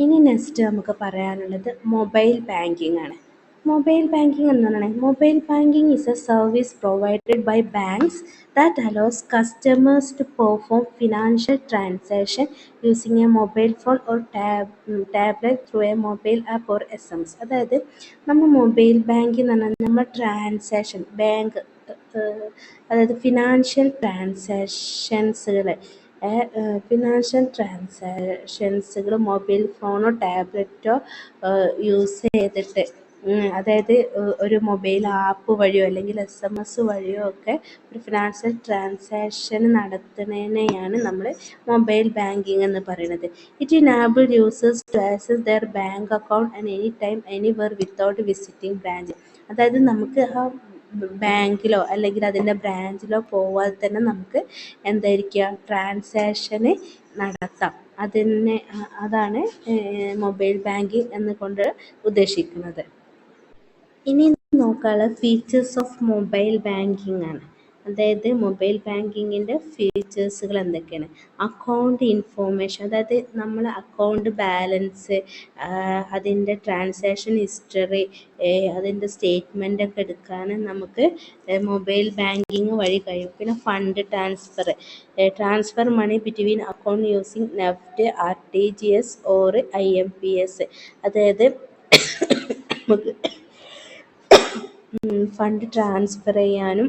ഇനി നെക്സ്റ്റ് നമുക്ക് പറയാനുള്ളത് മൊബൈൽ ബാങ്കിങ് ആണ്. മൊബൈൽ ബാങ്കിങ് എന്താണ്? Mobile banking is a service provided by banks that allows customers to perform financial transaction using a mobile phone or tablet through a mobile app or SMS. അതായത് നമ്മൾ mobile banking എന്ന് പറഞ്ഞാൽ നമ്മൾ transaction bank അതായത് financial ട്രാൻസാക്ഷൻസുകൾ mobile ഫോണോ ടാബ്ലറ്റോ use ചെയ്തിട്ട് അതായത് ഒരു മൊബൈൽ ആപ്പ് വഴിയോ അല്ലെങ്കിൽ SMS വഴിയോ ഒക്കെ ഒരു ഫിനാൻഷ്യൽ ട്രാൻസാക്ഷൻ നടത്തുന്നതിനെയാണ് നമ്മൾ മൊബൈൽ ബാങ്കിങ് എന്ന് പറയുന്നത്. It enable users to access their bank account and any time anywhere without visiting branch. അതായത് നമുക്ക് ആ ബാങ്കിലോ അല്ലെങ്കിൽ അതിൻ്റെ ബ്രാഞ്ചിലോ പോവാതെ തന്നെ നമുക്ക് എന്തായിരിക്കുക ട്രാൻസാക്ഷന് നടത്താം. അതാണ് മൊബൈൽ ബാങ്കിങ് എന്നുകൊണ്ട് ഉദ്ദേശിക്കുന്നത്. ഇനി നോക്കാനുള്ള ഫീച്ചേഴ്സ് ഓഫ് മൊബൈൽ ബാങ്കിങ് ആണ്. അതായത് മൊബൈൽ ബാങ്കിങ്ങിൻ്റെ ഫീച്ചേഴ്സുകൾ എന്തൊക്കെയാണ്? അക്കൗണ്ട് ഇൻഫോർമേഷൻ, അതായത് നമ്മൾ അക്കൗണ്ട് ബാലൻസ്, അതിൻ്റെ ട്രാൻസാക്ഷൻ ഹിസ്റ്ററി, അതിൻ്റെ സ്റ്റേറ്റ്മെൻ്റ് ഒക്കെ എടുക്കാൻ നമുക്ക് മൊബൈൽ ബാങ്കിങ് വഴി കഴിയും. പിന്നെ fund transfer money between account using NEFT, RTGS or IMPS. അതായത് നമുക്ക് ഫണ്ട് ട്രാൻസ്ഫർ ചെയ്യാനും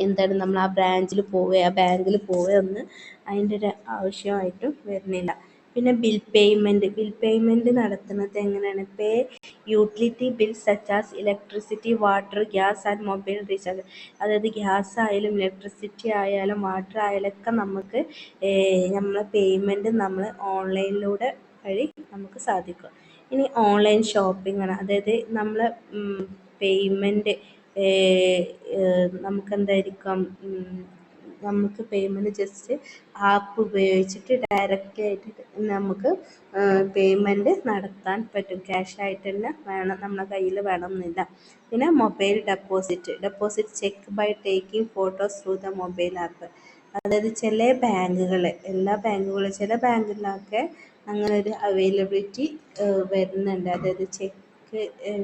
എന്താണ് നമ്മൾ ആ ബാങ്കിൽ പോവുക ഒന്നും അതിൻ്റെ ഒരു ആവശ്യമായിട്ടും വരുന്നില്ല. പിന്നെ ബിൽ പേയ്മെൻറ്റ് നടത്തുന്നത് എങ്ങനെയാണ്? Pay utility bills such as electricity, water, gas and mobile recharge. അതായത് ഗ്യാസ് ആയാലും ഇലക്ട്രിസിറ്റി ആയാലും വാട്ടർ ആയാലൊക്കെ നമുക്ക് നമ്മളെ പേയ്മെൻറ്റ് നമ്മൾ ഓൺലൈനിലൂടെ വഴി നമുക്ക് സാധിക്കും. ഇനി ഓൺലൈൻ ഷോപ്പിംഗ് ആണ്. അതായത് നമ്മൾ പേയ്മെൻറ്റ് നമുക്കെന്തായിരിക്കും നമുക്ക് പേയ്മെൻറ്റ് ജസ്റ്റ് ആപ്പ് ഉപയോഗിച്ചിട്ട് ഡയറക്റ്റ് ആയിട്ട് നമുക്ക് പേയ്മെൻറ്റ് നടത്താൻ പറ്റും. ക്യാഷായിട്ട് തന്നെ വേണം, നമ്മളെ കയ്യിൽ വേണമെന്നില്ല. പിന്നെ mobile deposit cheque by taking photos through the mobile app. അതായത് ചില ബാങ്കുകളിലൊക്കെ അങ്ങനെ ഒരു അവൈലബിലിറ്റി വരുന്നുണ്ട്. അതായത് ചെക്ക്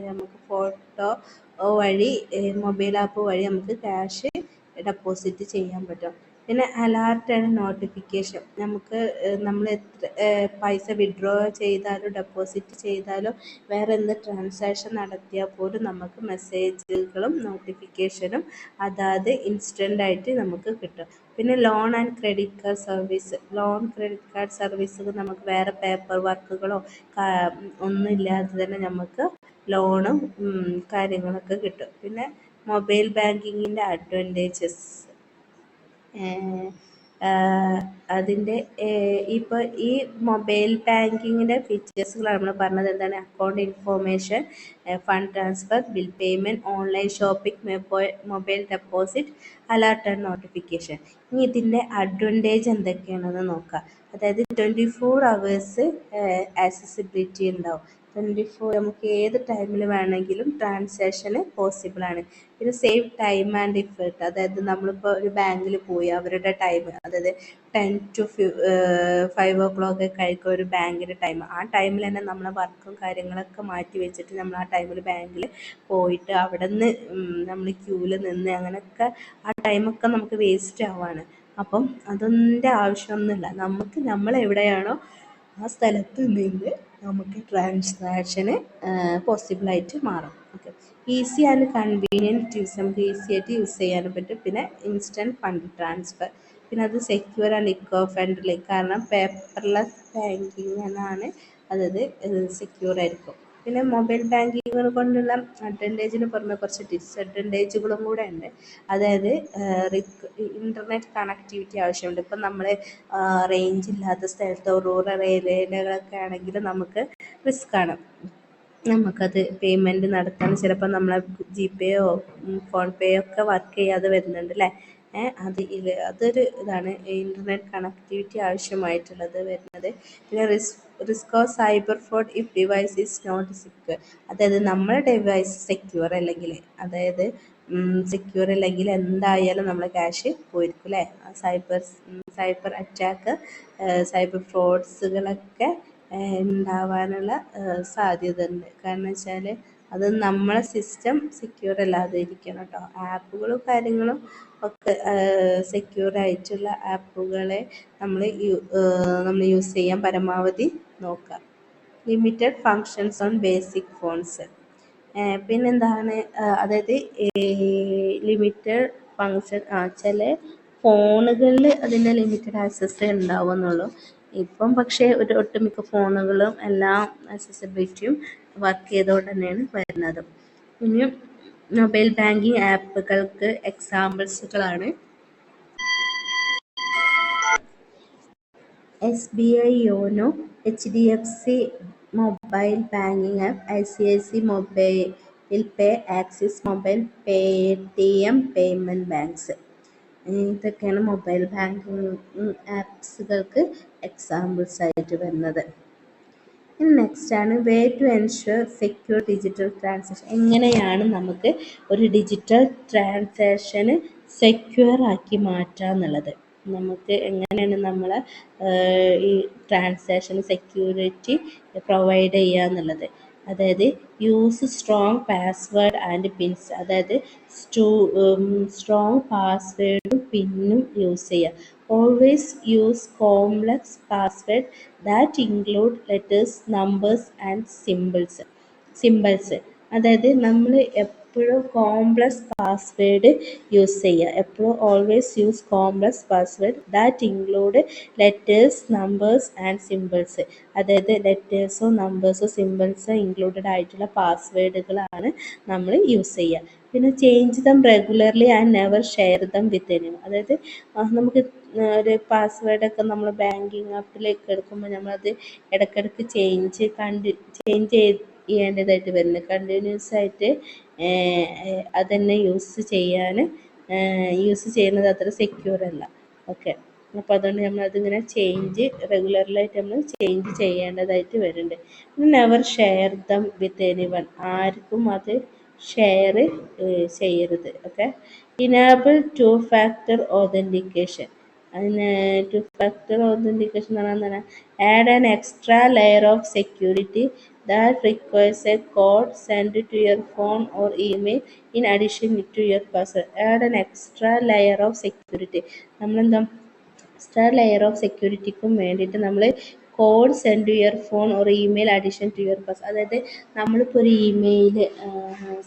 നമുക്ക് ഫോട്ടോ വഴി മൊബൈൽ ആപ്പ് വഴി നമുക്ക് ക്യാഷ് ഡെപ്പോസിറ്റ് ചെയ്യാൻ പറ്റും. പിന്നെ അലാർട്ട് ആൻഡ് നോട്ടിഫിക്കേഷൻ, നമുക്ക് നമ്മൾ എത്ര പൈസ വിഡ്രോ ചെയ്താലും ഡെപ്പോസിറ്റ് ചെയ്താലും വേറെ എന്ത് ട്രാൻസാക്ഷൻ നടത്തിയാൽ പോലും നമുക്ക് മെസ്സേജുകളും നോട്ടിഫിക്കേഷനും അതാത് ഇൻസ്റ്റൻ്റായിട്ട് നമുക്ക് കിട്ടും. പിന്നെ ലോൺ ആൻഡ് ക്രെഡിറ്റ് കാർഡ് സർവീസുകൾ നമുക്ക് വേറെ പേപ്പർ വർക്കുകളോ ഒന്നുമില്ലാതെ തന്നെ നമുക്ക് ലോണും കാര്യങ്ങളൊക്കെ കിട്ടും. പിന്നെ മൊബൈൽ ബാങ്കിങ്ങിൻ്റെ അഡ്വാൻറ്റേജസ് അതിൻ്റെ ഇപ്പോൾ ഈ മൊബൈൽ ബാങ്കിങ്ങിൻ്റെ ഫീച്ചേഴ്സുകളാണ് നമ്മൾ പറഞ്ഞത്. എന്താണ്? Account information, fund transfer, bill payment, online shopping, mobile deposit, alert and notification. ഇനി ഇതിൻ്റെ അഡ്വാൻറ്റേജ് എന്തൊക്കെയാണെന്ന് നോക്കാം. അതായത് 24 hours ആക്സസിബിലിറ്റി ഉണ്ടാവും. നമുക്ക് ഏത് ടൈമിൽ വേണമെങ്കിലും ട്രാൻസാക്ഷൻ പോസിബിളാണ്. പിന്നെ സേവ് ടൈം ആൻഡ് ഇഫേർട്ട്, അതായത് നമ്മളിപ്പോൾ ഒരു ബാങ്കിൽ പോയി അവരുടെ ടൈം, അതായത് 10 to 5 o'clock ഒക്കെ ആയിരിക്കും ഒരു ബാങ്കിൻ്റെ ടൈം. ആ ടൈമിൽ തന്നെ നമ്മളെ വർക്കും കാര്യങ്ങളൊക്കെ മാറ്റി വെച്ചിട്ട് നമ്മൾ ആ ടൈമിൽ ബാങ്കിൽ പോയിട്ട് അവിടെ നിന്ന് നമ്മൾ ക്യൂവിൽ നിന്ന് അങ്ങനെയൊക്കെ ആ ടൈമൊക്കെ നമുക്ക് വേസ്റ്റ് ആവുകയാണ്. അപ്പം അതിൻ്റെ ആവശ്യമൊന്നുമില്ല. നമ്മൾ എവിടെയാണോ ആ സ്ഥലത്ത് നിന്ന് നമുക്ക് ട്രാൻസാക്ഷന് പോസിബിളായിട്ട് മാറും. Okay, easy and convenient use, നമുക്ക് ഈസി ആയിട്ട് യൂസ് ചെയ്യാനും പറ്റും. പിന്നെ ഇൻസ്റ്റൻറ്റ് ഫണ്ട് ട്രാൻസ്ഫർ, പിന്നെ അത് സെക്യൂർ ആൻഡ് ഇക്കോ ഫ്രണ്ട്ലി, കാരണം പേപ്പർലെസ് ബാങ്കിങ് ആണ്, അതായത് സെക്യൂർ ആയിരിക്കും. പിന്നെ മൊബൈൽ ബാങ്കിങ്ങുകൾ കൊണ്ടുള്ള അഡ്വാൻറ്റേജിന് പുറമെ കുറച്ച് ഡിസഡ്വാൻറ്റേജുകളും കൂടെ ഉണ്ട്. അതായത് ഇൻ്റർനെറ്റ് കണക്ടിവിറ്റി ആവശ്യമുണ്ട്. ഇപ്പം നമ്മൾ റേഞ്ച് ഇല്ലാത്ത സ്ഥലത്തോ റൂറൽ ഏരിയയിലൊക്കെ ആണെങ്കിൽ നമുക്ക് റിസ്ക്കാണ്. നമുക്കത് പേയ്മെൻറ്റ് നടത്താൻ ചിലപ്പോൾ നമ്മളെ GPayയോ ഫോൺപേയോ ഒക്കെ വർക്ക് ചെയ്യാതെ വരുന്നുണ്ട് അല്ലേ. അതൊരു ഇതാണ് ഇൻ്റർനെറ്റ് കണക്ടിവിറ്റി ആവശ്യമായിട്ടുള്ളത് വരുന്നത്. പിന്നെ risk of cyber fraud if device is not secure, അതായത് നമ്മുടെ ഡിവൈസ് സെക്യൂർ അല്ലെങ്കിൽ എന്തായാലും നമ്മളെ ക്യാഷ് പോയിരിക്കും അല്ലേ. സൈബർ അറ്റാക്ക്, സൈബർ ഫ്രോഡ്സുകളൊക്കെ ഉണ്ടാവാനുള്ള സാധ്യത ഉണ്ട്. കാരണം വെച്ചാൽ അത് നമ്മളെ സിസ്റ്റം സെക്യൂർ അല്ലാതെ ഇരിക്കണം കേട്ടോ. ആപ്പുകളും കാര്യങ്ങളും ഒക്കെ സെക്യൂർ ആയിട്ടുള്ള ആപ്പുകളെ നമ്മൾ യൂസ് ചെയ്യാൻ പരമാവധി നോക്കുക. Limited functions on basic phones. പിന്നെന്താണ്, അതായത് ലിമിറ്റഡ് ഫങ്ഷൻ ചില ഫോണുകളിൽ അതിൻ്റെ ലിമിറ്റഡ് ആക്സസ് ഉണ്ടാവുമെന്നുള്ളൂ. ഇപ്പം പക്ഷേ ഒട്ടുമിക്ക ഫോണുകളും എല്ലാം ആക്സസിബിലിറ്റിയും വർക്ക് ചെയ്തുകൊണ്ട് തന്നെയാണ് വരുന്നത്. ഇനി മൊബൈൽ ബാങ്കിങ് ആപ്പുകൾക്ക് എക്സാമ്പിൾസുകളാണ് SBI YONO, HDFC mobile banking app, ICICI mobile pay, Axis mobile, Paytm payment banks. ഇതൊക്കെയാണ് മൊബൈൽ ബാങ്കിങ് ആപ്സുകൾക്ക് എക്സാമ്പിൾസ് ആയിട്ട് വരുന്നത്. ഇനി നെക്സ്റ്റ് ആണ് way to ensure secure digital transaction. എങ്ങനെയാണ് നമുക്ക് ഒരു ഡിജിറ്റൽ ട്രാൻസാക്ഷന് സെക്യൂർ ആക്കി മാറ്റുക എന്നുള്ളത്. നമുക്ക് എങ്ങനെയാണ് നമ്മളെ ഈ ട്രാൻസാക്ഷൻ സെക്യൂരിറ്റി പ്രൊവൈഡ് ചെയ്യുക എന്നുള്ളത്. അതായത് use strong password and pins. അതായത് സ്ട്രോങ് പാസ്വേഡും പിന്നും യൂസ് ചെയ്യുക. Always use complex password that include letters, numbers and symbols. അതായത് നമ്മൾ എപ്പോഴും കോംപ്ലക്സ് പാസ്വേഡ് യൂസ് ചെയ്യുക. എപ്പോഴും always use complex password that include letters, numbers and symbols. അതായത് ലെറ്റേഴ്സോ നമ്പേഴ്സോ സിമ്പിൾസോ ഇൻക്ലൂഡഡ് ആയിട്ടുള്ള പാസ്വേഡുകളാണ് നമ്മൾ യൂസ് ചെയ്യുക. പിന്നെ change dum regularly and never share them with anyone. അതായത് നമുക്ക് ഒരു പാസ്വേഡൊക്കെ നമ്മൾ ബാങ്കിങ് ആപ്പിലേക്ക് എടുക്കുമ്പോൾ നമ്മളത് ഇടയ്ക്കിടയ്ക്ക് ചേഞ്ച് ചെയ്യേണ്ടതായിട്ട് വരുന്നത്. കണ്ടിന്യൂസ് ആയിട്ട് അതന്നെ യൂസ് ചെയ്യുന്നത് അത്ര സെക്യൂർ അല്ല. ഓക്കെ, അപ്പോൾ അതുകൊണ്ട് നമ്മളതിങ്ങനെ റെഗുലറിലായിട്ട് നമ്മൾ ചേഞ്ച് ചെയ്യേണ്ടതായിട്ട് വരുന്നുണ്ട്. Never share them with anyone. ആർക്കും അത് ഷെയർ ചെയ്യരുത്. Okay. Enable two factor authentication. അതിന് ടു ഫാക്ടർ ഓതൻറ്റിക്കേഷൻ എന്ന് പറഞ്ഞാൽ add an extra layer of security that requires a code send to your phone or email in addition to your password. Add an extra layer of security. നമ്മളെന്താ extra layer of സെക്യൂരിറ്റിക്കും വേണ്ടിയിട്ട് നമ്മൾ code send to your phone or email addition to your pass. അതായത് നമ്മളിപ്പോൾ ഒരു email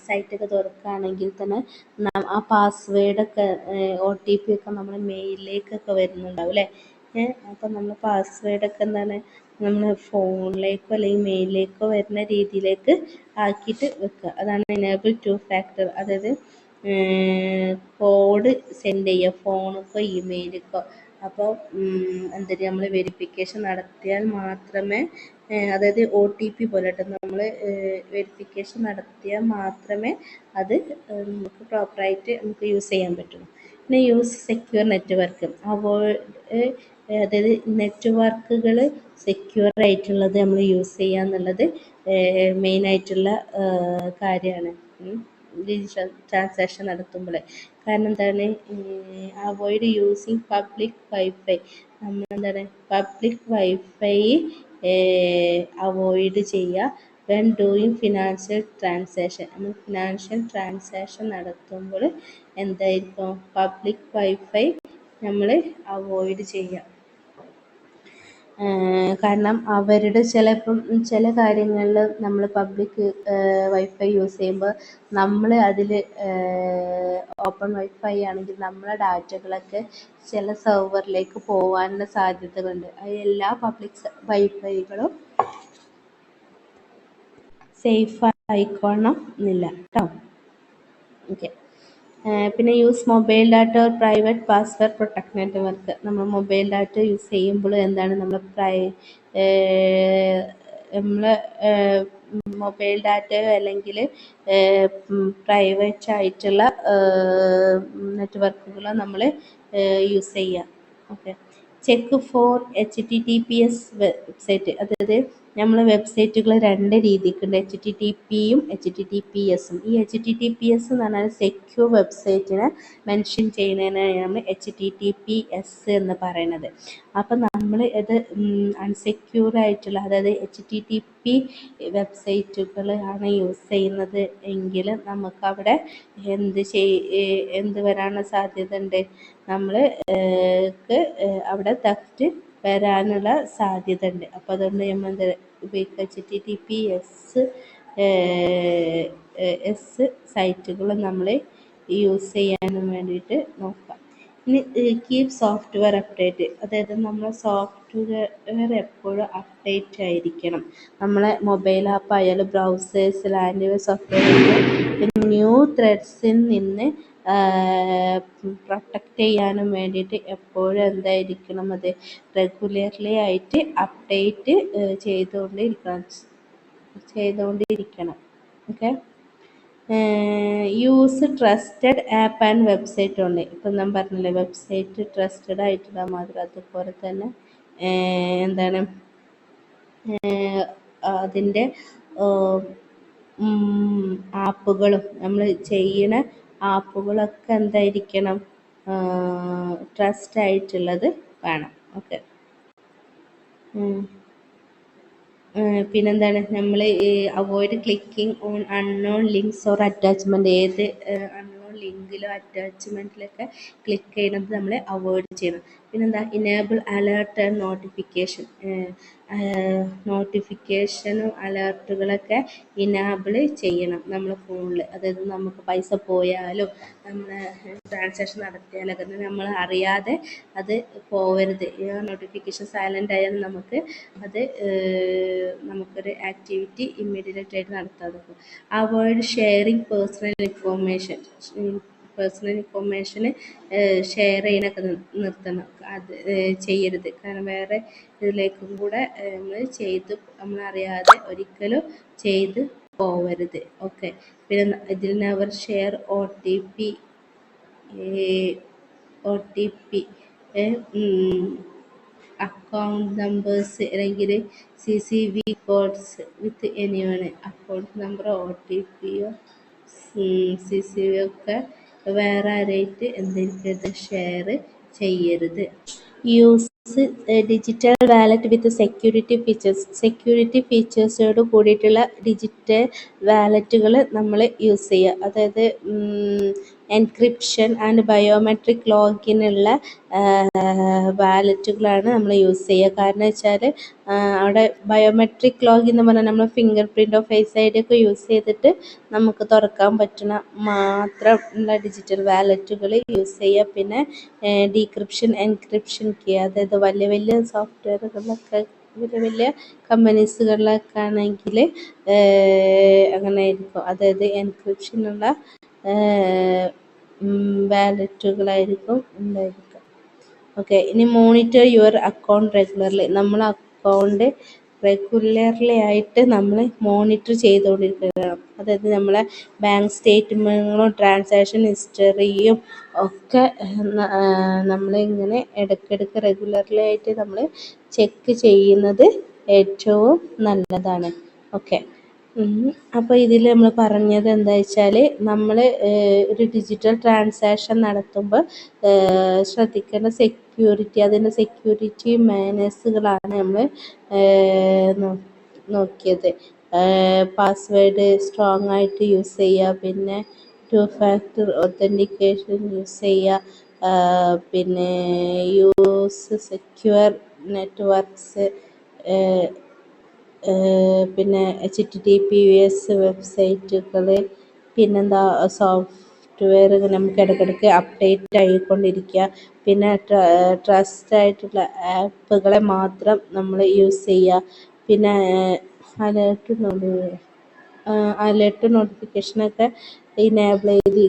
സൈറ്റൊക്കെ തുറക്കുകയാണെങ്കിൽ തന്നെ ആ പാസ്വേഡൊക്കെ OTP ഒക്കെ നമ്മുടെ മെയിലിലേക്കൊക്കെ വരുന്നുണ്ടാവും അല്ലേ. അപ്പം നമ്മൾ പാസ്വേഡൊക്കെ എന്താണ് നമ്മൾ ഫോണിലേക്കോ അല്ലെങ്കിൽ മെയിലിലേക്കോ വരുന്ന രീതിയിലേക്ക് ആക്കിയിട്ട് വെക്കുക. അതാണ് എനേബിൾ ടു ഫാക്ടർ. അതായത് കോഡ് സെൻഡ് ചെയ്യുക ഫോണിലേക്കോ ഇമെയിലേക്കോ. അപ്പോൾ എന്താ നമ്മൾ വെരിഫിക്കേഷൻ നടത്തിയാൽ മാത്രമേ, അതായത് OTP പോലെ കേട്ടോ, നമ്മൾ വെരിഫിക്കേഷൻ നടത്തിയാൽ മാത്രമേ അത് നമുക്ക് പ്രോപ്പറായിട്ട് നമുക്ക് യൂസ് ചെയ്യാൻ പറ്റുള്ളൂ. പിന്നെ യൂസ് സെക്യൂർ നെറ്റ്വർക്ക്. അതായത് നെറ്റ്വർക്കുകൾ സെക്യൂർ ആയിട്ടുള്ളത് നമ്മൾ യൂസ് ചെയ്യുക എന്നുള്ളത് മെയിനായിട്ടുള്ള കാര്യമാണ് ഡിജിറ്റൽ ട്രാൻസാക്ഷൻ നടത്തുമ്പോൾ. കാരണം എന്താണ്, അവോയ്ഡ് യൂസിങ് പബ്ലിക് വൈഫൈ. നമ്മളെന്താണ് പബ്ലിക് വൈഫൈ അവോയ്ഡ് ചെയ്യുക. When doing financial transaction. നമ്മൾ ഫിനാൻഷ്യൽ ട്രാൻസാക്ഷൻ നടത്തുമ്പോൾ എന്തായിരിക്കും പബ്ലിക് വൈഫൈ നമ്മൾ അവോയ്ഡ് ചെയ്യുക. കാരണം അവരുടെ ചില കാര്യങ്ങളിൽ നമ്മൾ പബ്ലിക് വൈഫൈ യൂസ് ചെയ്യുമ്പോൾ നമ്മൾ അതിൽ ഓപ്പൺ വൈഫൈ ആണെങ്കിൽ നമ്മളെ ഡാറ്റകളൊക്കെ ചില സെർവറിലേക്ക് പോകാനുള്ള സാധ്യതകളുണ്ട്. അത് എല്ലാ പബ്ലിക് വൈഫൈകളും സേഫ് ആയിക്കോണം എന്നില്ല കേട്ടോ. ഓക്കെ. പിന്നെ use mobile data or private password protect network. നമ്മൾ മൊബൈൽ ഡാറ്റ യൂസ് ചെയ്യുമ്പോൾ എന്താണ് നമ്മൾ മൊബൈൽ ഡാറ്റയോ അല്ലെങ്കിൽ പ്രൈവറ്റ് ആയിട്ടുള്ള നെറ്റ്വർക്കുകളോ നമ്മൾ യൂസ് ചെയ്യുക. Okay. Check for HTTPS website. അതായത് നമ്മൾ വെബ്സൈറ്റുകൾ രണ്ട് രീതിക്കുണ്ട്, HTTPയും HTTPSും. ഈ HTTPS എന്ന് പറഞ്ഞാൽ സെക്യൂർ വെബ്സൈറ്റിനെ മെൻഷൻ ചെയ്യുന്നതിനാണ് നമ്മൾ HTTPS എന്ന് പറയുന്നത്. അപ്പം നമ്മൾ ഇത് അൺസെക്യൂർ ആയിട്ടുള്ള, അതായത് HTTP വെബ്സൈറ്റുകൾ ആണ് യൂസ് ചെയ്യുന്നത് എങ്കിൽ നമുക്കവിടെ എന്ത് വരാനുള്ള സാധ്യത ഉണ്ട്? നമ്മൾ അവിടെ തെഫ്റ്റ് വരാനുള്ള സാധ്യത ഉണ്ട്. അപ്പോൾ അതുകൊണ്ട് നമ്മൾ എന്ത് ഉപയോഗിക്കുക, HTTPS സൈറ്റുകൾ നമ്മൾ യൂസ് ചെയ്യാനും വേണ്ടിയിട്ട് നോക്കാം. ഇനി കീപ് സോഫ്റ്റ്വെയർ അപ്ഡേറ്റ്, അതായത് നമ്മൾ സോഫ്റ്റ്വെയർ എപ്പോഴും അപ്ഡേറ്റ് ആയിരിക്കണം. നമ്മളെ മൊബൈൽ ആപ്പ് ആയാലും ബ്രൗസേഴ്സിൽ ആൻറ്റിവൈറസ് സോഫ്റ്റ്വെയർ ന്യൂ ത്രെഡ്സിൽ നിന്ന് പ്രൊട്ടക്റ്റ് ചെയ്യാനും വേണ്ടിയിട്ട് എപ്പോഴും എന്തായിരിക്കണം, അത് റെഗുലർലി ആയിട്ട് അപ്ഡേറ്റ് ചെയ്തുകൊണ്ടിരിക്കണം. Okay. Use trusted app and website ഉണ്ട്. ഇപ്പം ഞാൻ പറഞ്ഞില്ലേ, വെബ്സൈറ്റ് ട്രസ്റ്റഡ് ആയിട്ടുള്ള മാത്രം. അതുപോലെ തന്നെ എന്താണ് അതിൻ്റെ ആപ്പുകളും നമ്മൾ ചെയ്യണ ആപ്പുകളൊക്കെ എന്തായിരിക്കണം, ട്രസ്റ്റ് ആയിട്ടുള്ളത് വേണം. ഓക്കെ. പിന്നെന്താണ്, നമ്മൾ avoid clicking on unknown links or attachment. ഏത് അൺനോൺ ലിങ്കിലോ അറ്റാച്ച്മെൻറ്റിലൊക്കെ ക്ലിക്ക് ചെയ്യുന്നത് നമ്മൾ അവോയ്ഡ് ചെയ്യണം. പിന്നെന്താ, ഇനേബിൾ അലേർട്ട് ആൻഡ് നോട്ടിഫിക്കേഷനും അലേർട്ടുകളൊക്കെ ഇനേബിൾ ചെയ്യണം നമ്മൾ ഫോണിൽ. അതായത് നമുക്ക് പൈസ പോയാലും നമ്മൾ ട്രാൻസാക്ഷൻ നടത്തിയാലൊക്കെ നമ്മൾ അറിയാതെ അത് പോവരുത്. നോട്ടിഫിക്കേഷൻ സൈലൻ്റ് ആയാൽ നമുക്കൊരു ആക്ടിവിറ്റി ഇമ്മീഡിയറ്റ് ആയിട്ട് നടത്താൻ നോക്കും. Avoid sharing personal information share ചെയ്യാനൊക്കെ നിർത്തണം. അത് ചെയ്യരുത്. കാരണം വേറെ ഇതിലേക്കും കൂടെ നമ്മളറിയാതെ ഒരിക്കലും ചെയ്ത് പോവരുത്. ഓക്കെ. പിന്നെ ഇതിൽ never share OTP account numbers അല്ലെങ്കിൽ CCV കോഡ്സ് വിത്ത് എനിവൺ. അക്കൗണ്ട് നമ്പറോ OTPയോ CCV ഒക്കെ വേറെ ആരായിട്ട് എന്തെങ്കിലും ഷെയർ ചെയ്യരുത്. യൂസ് ഡിജിറ്റൽ വാലറ്റ് വിത്ത് സെക്യൂരിറ്റി ഫീച്ചേഴ്സോട് കൂടിയിട്ടുള്ള ഡിജിറ്റൽ വാലറ്റുകൾ നമ്മൾ യൂസ് ചെയ്യുക. അതായത് എൻക്രിപ്ഷൻ ആൻഡ് ബയോമെട്രിക് ലോഗിനുള്ള വാലറ്റുകളാണ് നമ്മൾ യൂസ് ചെയ്യുക. കാരണം വെച്ചാൽ അവിടെ ബയോമെട്രിക് ലോഗിൻ എന്ന് പറഞ്ഞാൽ നമ്മൾ ഫിംഗർ പ്രിൻറ്റോ ഫേസ് ID ഒക്കെ യൂസ് ചെയ്തിട്ട് നമുക്ക് തുറക്കാൻ പറ്റുന്ന മാത്രം ഉള്ള ഡിജിറ്റൽ വാലറ്റുകൾ യൂസ് ചെയ്യുക. പിന്നെ ഡീക്രിപ്ഷൻ എൻക്രിപ്ഷൻ കീ, അതായത് വലിയ സോഫ്റ്റ്വെയറുകളിലൊക്കെ വലിയ കമ്പനീസുകളിലൊക്കെ ആണെങ്കിൽ അങ്ങനെ ആയിരിക്കും. അതായത് എൻക്രിപ്ഷനുള്ള വാലറ്റുകളായിരിക്കും ഉണ്ടായിരിക്കുക. ഓക്കെ. ഇനി മോണിറ്റർ യുവർ അക്കൗണ്ട് റെഗുലർലി. നമ്മൾ അക്കൗണ്ട് റെഗുലർലി ആയിട്ട് നമ്മൾ മോണിറ്റർ ചെയ്തുകൊണ്ടിരിക്കണം. അതായത് നമ്മളെ ബാങ്ക് സ്റ്റേറ്റ്മെൻറ്റുകളും ട്രാൻസാക്ഷൻ ഹിസ്റ്ററിയും ഒക്കെ നമ്മളിങ്ങനെ ഇടയ്ക്കിടയ്ക്ക് റെഗുലർലി ആയിട്ട് നമ്മൾ ചെക്ക് ചെയ്യുന്നത് ഏറ്റവും നല്ലതാണ്. ഓക്കെ. അപ്പോൾ ഇതിൽ നമ്മൾ പറഞ്ഞത് എന്താ വെച്ചാൽ, നമ്മൾ ഒരു ഡിജിറ്റൽ ട്രാൻസാക്ഷൻ നടത്തുമ്പോൾ ശ്രദ്ധിക്കേണ്ട അതിൻ്റെ സെക്യൂരിറ്റി മാനേഴ്സുകളാണ് നമ്മൾ നോക്കിയത്. പാസ്വേഡ് സ്ട്രോങ് ആയിട്ട് യൂസ് ചെയ്യുക, പിന്നെ 2 ഫാക്ടർ ഒത്തൻറ്റിക്കേഷൻ യൂസ് ചെയ്യുക, പിന്നെ യൂസ് സെക്യൂർ നെറ്റ്വർക്ക്സ്, പിന്നെ HTTPS വെബ്സൈറ്റുകൾ, പിന്നെന്താ സോഫ്റ്റ്വെയർ നമുക്ക് ഇടയ്ക്കിടയ്ക്ക് അപ്ഡേറ്റ് ആയിക്കൊണ്ടിരിക്കുക. പിന്നെ ട്രസ്റ്റ് ആപ്പുകളെ മാത്രം നമ്മൾ യൂസ് ചെയ്യുക. പിന്നെ അലേർട്ട് നോട്ടിഫിക്കേഷനൊക്കെ ഇനേബിൾ ചെയ്ത്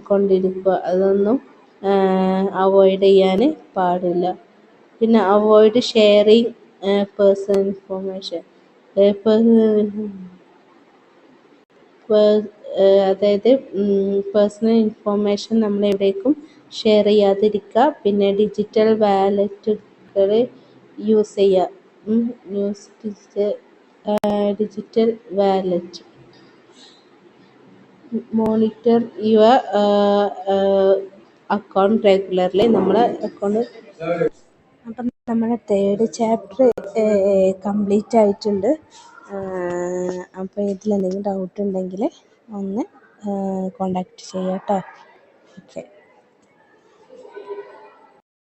കൊണ്ടിരിക്കുക. അതൊന്നും അവോയ്ഡ് ചെയ്യാൻ പാടില്ല. പിന്നെ അവോയ്ഡ് ഷെയറിങ് പേഴ്സണൽ ഇൻഫോർമേഷൻ. അതായത് പേഴ്സണൽ ഇൻഫോർമേഷൻ നമ്മൾ എവിടേക്കും ഷെയർ ചെയ്യാതിരിക്കുക. പിന്നെ ഡിജിറ്റൽ വാലറ്റുകൾ യൂസ് ചെയ്യുക. Digital wallet monitor your account regularly. നമ്മളെ അക്കൗണ്ട് അപ്പം നമ്മുടെ തേർഡ് ചാപ്റ്റർ കംപ്ലീറ്റ് ആയിട്ടുണ്ട്. അപ്പോൾ ഇതിലെന്തെങ്കിലും ഡൗട്ട് ഉണ്ടെങ്കിൽ ഒന്ന് കോണ്ടാക്ട് ചെയ്യാം കേട്ടോ. ഓക്കെ.